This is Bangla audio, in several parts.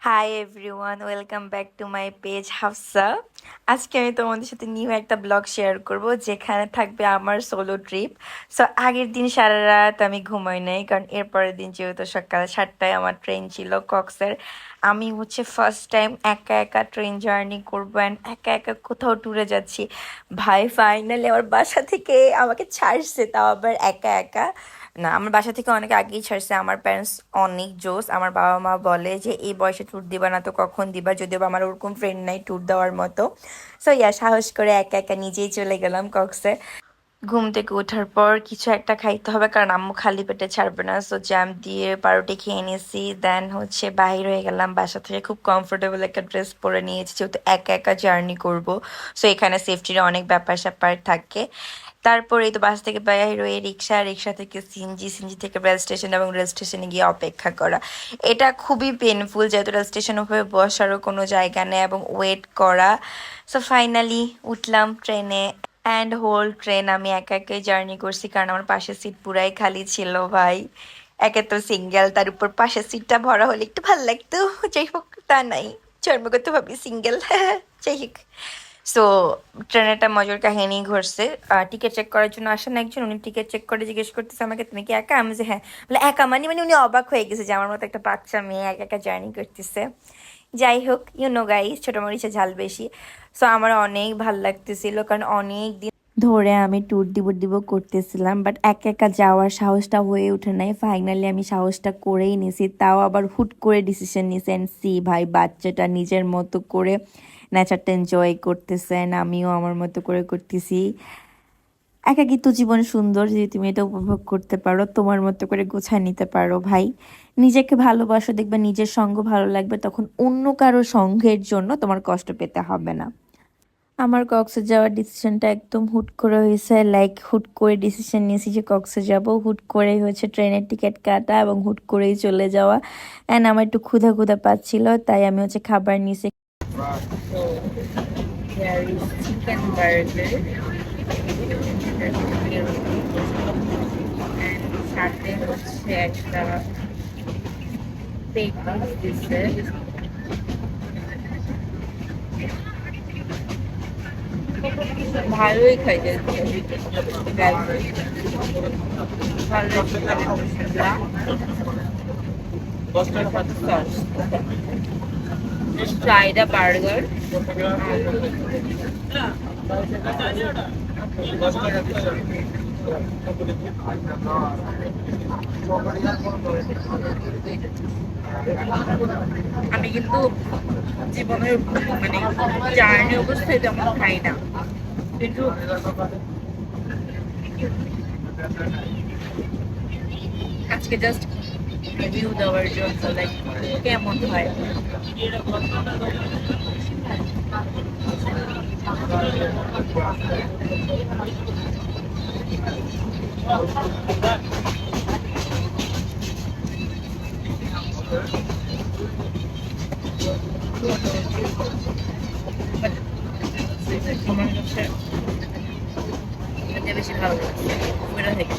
Hi everyone, welcome back to my page Hafsa. আজকে আমি তোমাদের সাথে নিউ একটা ব্লগ শেয়ার করব যেখানে থাকবে আমার সোলো ট্রিপ। সো আগের দিন সারা রাত আমি ঘুমাই নাই, কারণ এরপরের দিন যেহেতু সকাল 7টায় আমার ট্রেন ছিল কক্সের। আমি ফার্স্ট টাইম একা একা ট্রেন জার্নি করবো অ্যান্ড একা একা কোথাও ট্যুরে যাচ্ছি। ভাই ফাইনালি আমার বাসা থেকে আমাকে ছাড়ছে, তাও আবার একা একা। না, আমার বাসা থেকে অনেক আগেই ছাড়ছে। আমার প্যারেন্টস অনেক জোস। আমার বাবা মা বলে যে এই বয়সে ট্যুর দিবা না তো কখন দিবা, যদিও বা আমার ওরকম ফ্রেন্ড নাই ট্যুর দেওয়ার মতো। সো সাহস করে একা একা নিজেই চলে গেলাম কক্সে। ঘুম থেকে ওঠার পর কিছু একটা খাইতে হবে, কারণ আম্মু খালি পেটে ছাড়বে না। সো জ্যাম দিয়ে পাউরুটি খেয়ে নিয়েছি, দেন বাহির হয়ে গেলাম বাসা থেকে। খুব কমফোর্টেবল একটা ড্রেস পরে নিয়েছি, যেহেতু একা একা জার্নি করব। সো এখানে সেফটির অনেক ব্যাপার স্যাপার থাকে। তারপরেই তো বাস থেকে বাইরে হয়ে রিক্সা থেকে সিএনজি থেকে রেল স্টেশন, এবং রেল স্টেশনে গিয়ে অপেক্ষা করা। এটা খুবই পেনফুল, যেহেতু রেল স্টেশন হয়ে বসারও কোনো জায়গা নেই এবং ওয়েট করা। সো ফাইনালি উঠলাম ট্রেনে, অ্যান্ড হোল ট্রেন আমি একা একাই জার্নি করছি, কারণ আমার পাশের সিট পুরাই খালি ছিল ভাই। একে তো সিঙ্গেল, তার উপর পাশের সিটটা ভরা হলে একটু ভালো লাগতো। যাই হোক, তা নাই, জন্মগত ভাবে সিঙ্গেল। যাই হোক। সো ট্রেনে একটা মজার কাহিনী ঘটছে। টিকিট চেক করার জন্য আসেন একজন, উনি টিকিট চেক করে জিজ্ঞেস করতেছে আমাকে, তুমি কি একা? আমি যে হ্যাঁ। বলে একা মানে মানে উনি অবাক হয়ে গেছে যে আমার মতো একটা বাচ্চা মেয়ে একা একা জার্নি করতেছে। যাই হোক, গাইস, ছোট মরিচে ঝাল বেশি। সো আমার অনেক ভাল লাগতেছিল, কারণ অনেক দিন ধরে আমি ট্যুর দিব দিব করতেছিলাম, বাট একা একা যাওয়ার সাহসটা হয়ে ওঠে নাই। ফাইনালি আমি সাহসটা করেই নিছি, তাও আবার হুট করে ডিসিশন নিছি। অ্যান্ড সি ভাই, বাচ্চাটা নিজের মতো করে নেচারটা এনজয় করতেছেন, আমিও আমার মতো করে করতেছি। একাকিত্ব জীবন সুন্দর, যদি তুমি এটা উপভোগ করতে পারো, তোমার মতো করে গোছায় নিতে পারো ভাই। নিজেকে ভালোবাসো, দেখবে নিজের সঙ্গ ভালো লাগবে, তখন অন্য কারো সঙ্গের জন্য তোমার কষ্ট পেতে হবে না। আমার কক্সে যাওয়ার ডিসিশনটা একদম হুট করে হয়েছে, লাইক হুট করে ডিসিশন নিয়েছি যে কক্সে যাব। হুট করেই ট্রেনের টিকিট কাটা এবং হুট করেই চলে যাওয়া। অ্যান্ড আমার একটু ক্ষুধা ক্ষুধা পাচ্ছিল, তাই আমি খাবার নিয়েছি। চিকেন সাথে একটা পেটিস দিছে। ভালোই খাইতে ফ্রাইড বার্গার। আমি কিন্তু জীবনের মানে জার্নি অবস্থায় তেমন খাই না, কিন্তু আজকে জাস্ট রিভিউ দেওয়ার জন্য, লাইক কেমন হয়। আমার কাছে এটা বেশি ভালো লাগছে ওটা থেকে।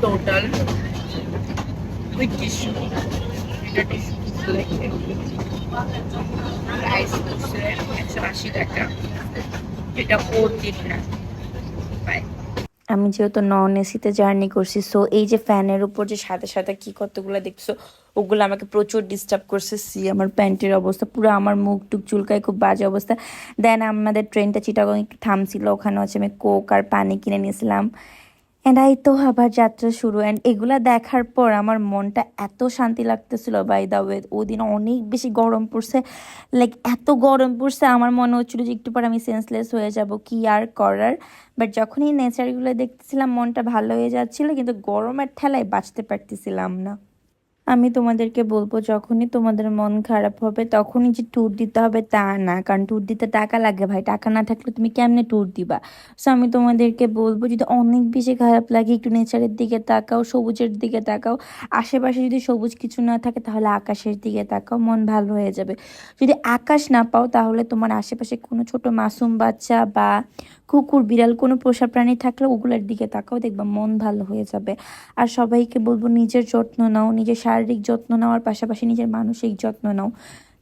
টোটাল উইথ টিস্যু, এটা টিস্যু প্রাইস হচ্ছে 180 টাকা। এটা ওর দিন না। আমি যেহেতু নন এসিতে জার্নি করছি, সো এই যে ফ্যানের উপর যে সাথে সাথে কি কতগুলো দেখছো, ওগুলো আমাকে প্রচুর ডিস্টার্ব করছে। আমার প্যান্টের অবস্থা পুরো, আমার মুখ টুক চুলকায়, খুব বাজে অবস্থা। দেন আমাদের ট্রেনটা চিটাগং একটু থামছিল, ওখানে আমি কোক আর পানি কিনে নিয়েছিলাম। অ্যান্ড এই তো আবার যাত্রা শুরু। অ্যান্ড এগুলা দেখার পর আমার মনটা এত শান্তি লাগতেছিল। বাই দ্য ওয়ে, ওদিন অনেক বেশি গরম পড়ছে, লাইক এত গরম পড়ছে আমার মনে হচ্ছিল যে একটু পর আমি সেন্সলেস হয়ে যাব, কি আর করার। বাট যখন এই নেচারগুলো দেখতেছিলাম মনটা ভালো হয়ে যাচ্ছিল, কিন্তু গরমের ঠেলায় বাঁচতে পারতেছিলাম না। আমি তোমাদেরকে বলবো যখনই তোমাদের মন খারাপ হবে তখনই যে ট্যুর দিতে হবে তা না, কারণ ট্যুর দিতে টাকা লাগে ভাই, টাকা না থাকলে তুমি কেমনে ট্যুর দিবা? সো আমি তোমাদেরকে বলবো যদি অনেক বেশি খারাপ লাগে একটু নেচারের দিকে তাকাও, সবুজের দিকে তাকাও। আশেপাশে যদি সবুজ কিছু না থাকে তাহলে আকাশের দিকে তাকাও, মন ভালো হয়ে যাবে। যদি আকাশ না পাও তাহলে তোমার আশেপাশে কোনো ছোট মাসুম বাচ্চা বা কুকুর বিড়াল কোনো পোষা প্রাণী থাকলে ওগুলোর দিকে তাকাও, দেখবা মন ভালো হয়ে যাবে। আর সবাইকে বলবো নিজের যত্ন নাও, নিজের শারীরিক যত্ন নেওয়ার পাশাপাশি নিজের মানসিক যত্ন নাও।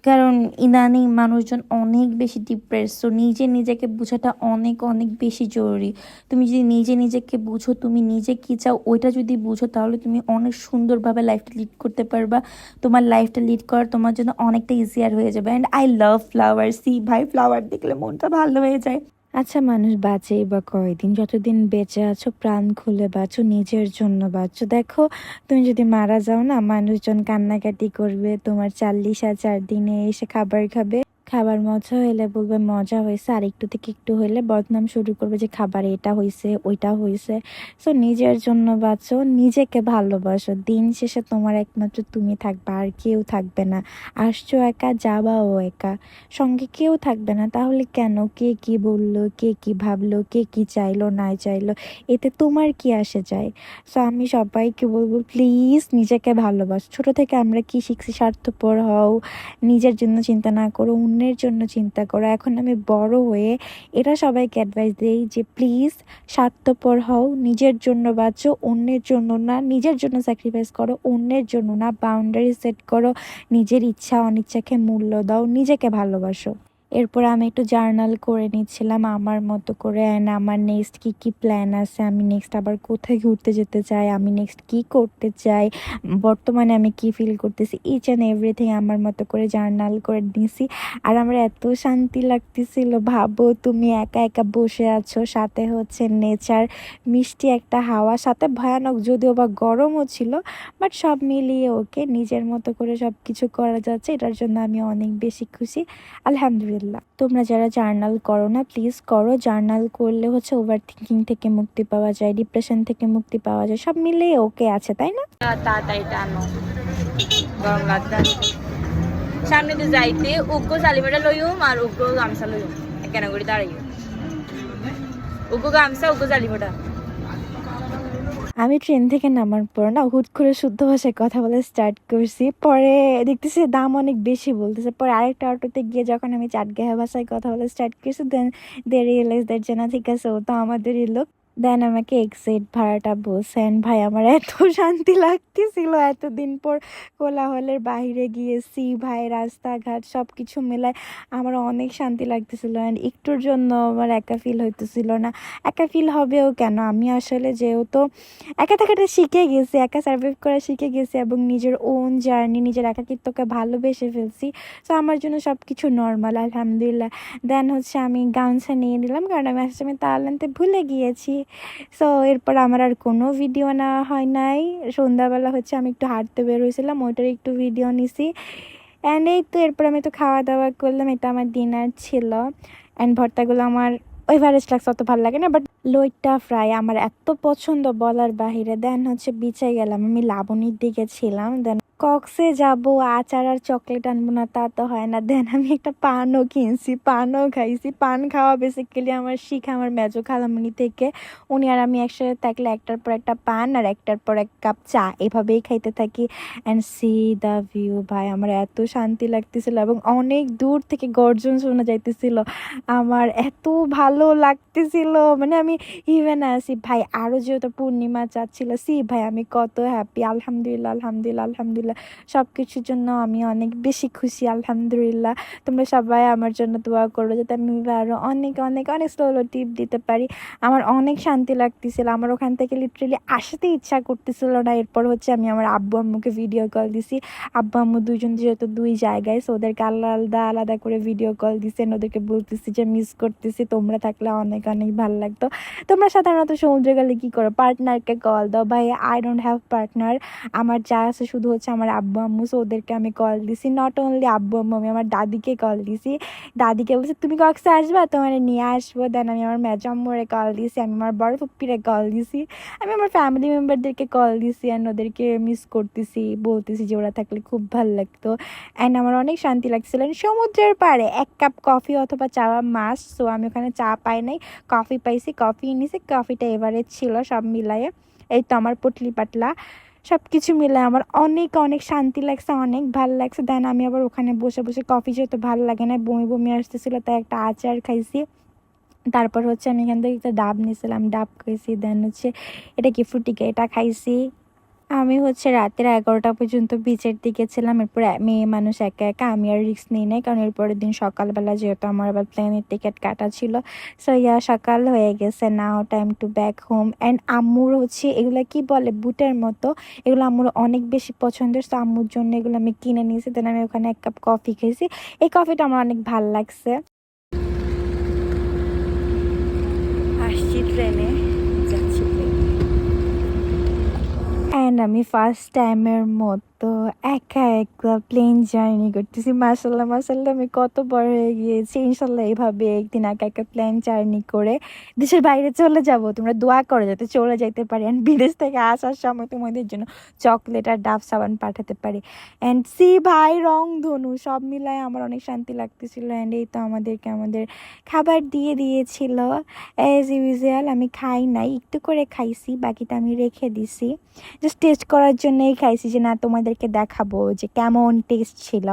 কারণ ইদানিং মানুষজন অনেক বেশি ডিপ্রেস, তো নিজে নিজেকে বোঝাটা অনেক অনেক বেশি জরুরি। তুমি যদি নিজে নিজেকে বুঝো, তুমি নিজে কি চাও ওইটা যদি বুঝো, তাহলে তুমি অনেক সুন্দরভাবে লাইফটা লিড করতে পারবা। তোমার লাইফটা লিড করা তোমার জন্য অনেকটা ইজিয়ার হয়ে যাবে। And I love flower, see ভাই ফ্লাওয়ার দেখলে মনটা ভালো হয়ে যায়। আচ্ছা, মানুষ বাঁচেই বা কয়দিন? যতদিন বেঁচে আছো প্রাণ খুলে বাঁচো, নিজের জন্য বাঁচো। দেখো, তুমি যদি মারা যাও না, মানুষজন কান্নাকাটি করবে, তোমার 40 আর 4 দিনে এসে খাবার খাবে, খাবার মজা হইলে বলবে মজা হয়েছে, আর একটু থেকে একটু হইলে বদনাম শুরু করবে যে খাবারে এটা হয়েছে ওইটা হয়েছে। সো নিজের জন্য বাঁচো, নিজেকে ভালোবাসো। দিন শেষে তোমার একমাত্র তুমি থাকবে, আর কেউ থাকবে না। আসছো একা, যাবাও একা, সঙ্গে কেউ থাকবে না। তাহলে কেন? কে কি বললো, কে কি ভাবলো, কে কি চাইলো না চাইলো, এতে তোমার কি আসে যায়? সো আমি সবাইকে বলবো প্লিজ নিজেকে ভালোবাসো। ছোট থেকে আমরা কি শিখছি? স্বার্থপর হও, নিজের জন্য চিন্তা না করো, অন্যের জন্য চিন্তা করো। এখন আমি বড় হয়ে এটা সবাইকে অ্যাডভাইস দিই যে প্লিজ স্বার্থপর হও, নিজের জন্য বাঁচো, অন্যের জন্য না। নিজের জন্য স্যাক্রিফাইস করো, অন্যের জন্য না। বাউন্ডারি সেট করো, নিজের ইচ্ছা অনিচ্ছাকে মূল্য দাও, নিজেকে ভালোবাসো। এরপর আমি একটু জার্নাল করে নিচ্ছিলাম আমার মতো করে, অ্যান্ড আমার নেক্সট কি কি প্ল্যান আছে, আমি নেক্সট আবার কোথায় ঘুরতে যেতে চাই, আমি নেক্সট কি করতে চাই, বর্তমানে আমি কি ফিল করতেছি, ইচ অ্যান্ড এভরিথিং আমার মতো করে জার্নাল করে নিয়েছি। আর আমার এত শান্তি লাগতেছিল। ভাবো তুমি একা একা বসে আছো, সাথে হচ্ছে নেচার, মিষ্টি একটা হাওয়া, সাথে ভয়ানক যদিও বা গরমও ছিল, বাট সব মিলিয়ে ওকে, নিজের মতো করে সব কিছু করা যাচ্ছে, এটার জন্য আমি অনেক বেশি খুশি। আলহামদুলিল্লাহ। তোমরা যারা জার্নাল করো না, প্লিজ করো। জার্নাল করলে হচ্ছে ওভার থিঙ্কিং থেকে মুক্তি পাওয়া যায়, ডিপ্রেশন থেকে মুক্তি পাওয়া যায়, সব মিলিয়ে ওকে আছে, তাই না? তাড়াতাড়ি টানো, গরম লাগবে। সামনে দিয়ে যাইতে উগ্র জালিমাটা লইম আর উগ্র গামছা লইম, কেন করে দাঁড়াইও উগ্র গামছা উগ্র জালিমাটা। আমি ট্রেন থেকে নামার পর না হুট করে শুদ্ধ ভাষায় কথা বলে স্টার্ট করছি, পরে দেখতেছি দাম অনেক বেশি বলতেছে। পরে আরেকটা অটোতে গিয়ে যখন আমি চাটগাঁয়া ভাষায় কথা বলে স্টার্ট করছি, দেন দে রিয়েলাইজ দ্যাট যে না, ঠিক আছে ও তো আমাদেরই লোক। দেন আমাকে এক্সিট ভাড়াটা বলছেন। ভাই আমার এত শান্তি লাগতেছিল, এতদিন পর কোলাহলের বাইরে গিয়েছি ভাই, রাস্তাঘাট সব কিছু মিলায় আমার অনেক শান্তি লাগতেছিল। অ্যান্ড একটুর জন্য আমার একা ফিল হইতেছিল না। একা ফিল হবেও কেন? আমি আসলে যেহেতু একা থাকাটা শিখে গেছি, একা সার্ভাইভ করা শিখে গেছি, এবং নিজের ওন জার্নি, নিজের একাকিত্বকে ভালোবেসে ফেলছি। তো আমার জন্য সব কিছু নর্মাল, আলহামদুলিল্লাহ। দেন হচ্ছে আমি গামছা নিয়ে নিলাম, কারণ আমি আসলে আমি তাল আনতে ভুলে গিয়েছি। সো এরপর আমার আর কোনো ভিডিও নেওয়া হয় নাই। সন্ধ্যাবেলা হচ্ছে আমি একটু হাঁটতে বের হয়েছিলাম, ওইটার একটু ভিডিও নিছি। অ্যান্ড এই তো এরপর আমি তো খাওয়া দাওয়া করলাম, এটা আমার ডিনার ছিল। অ্যান্ড ভর্তাগুলো আমার এভারেস্ট লাগছে, অত ভালো লাগে না, বাট লইট্টা ফ্রাই আমার এত পছন্দ বলার বাহিরে। দেন হচ্ছে বিচে গেলাম, আমি লাবণীর দিকে ছিলাম। দেন কক্সে যাব, আচার আর চকলেট আনবো না তা তো হয় না। দেন আমি একটা পানও কিনছি, পানও খাইছি। পান খাওয়া বেসিক্যালি আমার শিখা আমার মেজো খালামণি থেকে। উনি আর আমি একসাথে থাকলে একটার পর একটা পান আর একটার পর এক কাপ চা এভাবেই খাইতে থাকি। অ্যান্ড সি দ্য ভিউ, ভাই আমার এত শান্তি লাগতেছিল, এবং অনেক দূর থেকে গর্জন শোনা যাইতেছিল। আমার এত ভালো লাগতেছিল, মানে আমি ইভেন আছি ভাই। আরও যেহেতু পূর্ণিমা চাচ্ছিল, সি ভাই আমি কত হ্যাপি। আলহামদুলিল্লাহ আলহামদুলিল্লাহ আলহামদুলিল্লাহ, সব কিছুর জন্য আমি অনেক বেশি খুশি, আলহামদুলিল্লাহ। তোমরা সবাই আমার জন্য দোয়া করো যাতে আমি আরও অনেক অনেক অনেক স্লো টিপ দিতে পারি। আমার অনেক শান্তি লাগতেছিল, আমার ওখান থেকে লিটারেলি আসতে ইচ্ছা করতেছিল না। এরপর হচ্ছে আমি আমার আব্বু আম্মুকে ভিডিও কল দিছি। আব্বু আম্মু দুইজন যেহেতু দুই জায়গায়, সো ওদেরকে আলাদা আলাদা করে ভিডিও কল দিছেন। ওদেরকে বলতেছি যে মিস করতেছি, তোমরা থাকলে অনেক অনেক ভালো লাগতো। তোমরা সাধারণত সমুদ্রে গেলে কী করো? পার্টনারকে কল দাও। ভাই আই ডোন্ট হ্যাভ পার্টনার। আমার যা আছে শুধু হচ্ছে আমার আব্বু আম্মু। সো ওদেরকে আমি কল দিছি। নট অনলি আব্বু আম্মু, আমি আমার দাদিকে কল দিছি। দাদিকে বলছি তুমি কক্সে আসবা, তোমার নিয়ে আসবো। দেন আমি আমার মেজো আম্মুরে কল দিছি, আমি আমার বড় ফুপ্পিরে কল দিছি, আমি আমার ফ্যামিলি মেম্বারদেরকে কল দিছি অ্যান্ড ওদেরকে মিস করতেছি, বলতেছি যে ওরা থাকলে খুব ভালো লাগতো। অ্যান্ড আমার অনেক শান্তি লাগছিল। And সমুদ্রের পাড়ে 1 কাপ কফি অথবা চা মাস্ট। সো আমি ওখানে চা পাই নাই, কফি পাইছি, কফি নিছি। কফিটা এভারেজ ছিল সব মিলায়ে। এই তো আমার পটলি পাতলা সব কিছু মিলে আমার অনেক অনেক শান্তি লাগছে, অনেক ভালো লাগছে। দেন আমি আবার ওখানে বসে বসে কফি যেহেতু ভালো লাগে না, বমি বমি আসতেছিলো, তাই একটা আচার খাইছি। তারপর হচ্ছে আমি এখান থেকে একটা ডাব নিয়েছিলাম, ডাব খাইছি। দেন হচ্ছে এটা কি ফ্রুটিকা, এটা খাইছি। আমি হচ্ছে রাতের 11টা পর্যন্ত বিচের দিকে ছিলাম। এরপর মেয়ে মানুষ একা একা, আমি আর রিস্ক নিই নাই, কারণ এরপরের দিন সকালবেলা যেহেতু আমার আবার প্লেনের টিকিট কাটা ছিল। সো সকাল হয়ে গেছে, now time to back home. And আম্মুর হচ্ছে এগুলো কি বলে বুটের মতো, এগুলো আম্মুর অনেক বেশি পছন্দের। সো আম্মুর জন্য এগুলো আমি কিনে নিয়েছি। দেন আমি ওখানে 1 কাপ কফি খেয়েছি। এই কফিটা আমার অনেক ভাল লাগছে। আসছি ট্রেনে, যাচ্ছি ট্রেনে। অ্যান্ড আমি ফার্স্ট টাইমের মতো একা একা প্লেন জার্নি করতেছি। মাশাল্লাহ মাশাল্লাহ, আমি কত বড় হয়ে গিয়েছি। ইনশাল্লাহ এইভাবে একদিন একা একা প্লেন জার্নি করে দেশের বাইরে চলে যাব। তোমরা দোয়া করো যাতে চলে যাইতে পারি, অ্যান্ড বিদেশ থেকে আসার সময় তোমাদের জন্য চকলেট আর ডাব সাবান পাঠাতে পারি। অ্যান্ড সি ভাই রংধনু সব মিলায় আমার অনেক শান্তি লাগতেছিল। অ্যান্ড এই তো আমাদেরকে আমাদের খাবার দিয়ে দিয়েছিল অ্যাজ ইউজুয়াল। আমি খাই নাই, একটু করে খাইছি, বাকিটা আমি রেখে দিছি জাস্ট টেস্ট করার জন্যই খাইছি, যে না তোমাদেরকে দেখাবো যে কেমন টেস্ট ছিল।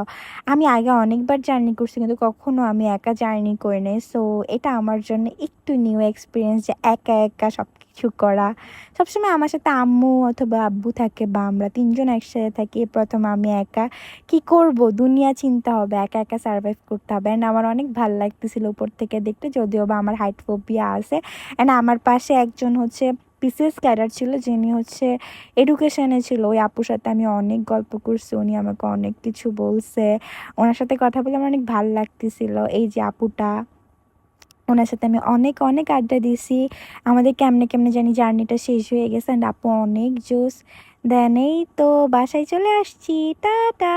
আমি আগে অনেকবার জার্নি করছি কিন্তু কখনো আমি একা জার্নি করি নাই। সো এটা আমার জন্য একটু নিউ এক্সপিরিয়েন্স, যে একা একা সব কিছু করা। সবসময় আমার সাথে আম্মু অথবা আব্বু থাকে, বা আমরা 3জন একসাথে থাকি। প্রথম আমি একা কি করব, দুনিয়া চিন্তা হবে, একা একা সার্ভাইভ করতে হবে। অ্যান্ড আমার অনেক ভালো লাগতেছিল উপর থেকে দেখতে, যদিও বা আমার হাইট ফোবিয়া আছে। অ্যান্ড আমার পাশে একজন হচ্ছে বিসিএস ক্যাডার ছিল, যিনি হচ্ছে এডুকেশনে ছিল। ওই আপুর সাথে আমি অনেক গল্প করছি, উনি আমাকে অনেক কিছু বলছে। ওনার সাথে কথা বলে আমার অনেক ভালো লাগতেছিল। এই যে আপুটা, ওনার সাথে আমি অনেক অনেক আড্ডা দিয়েছি। আমাদের কেমনে কেমনে জানি জার্নিটা শেষ হয়ে গেছে, অ্যান্ড আপু অনেক জোস। দেন এই তো বাসায় চলে আসছি, টাটা।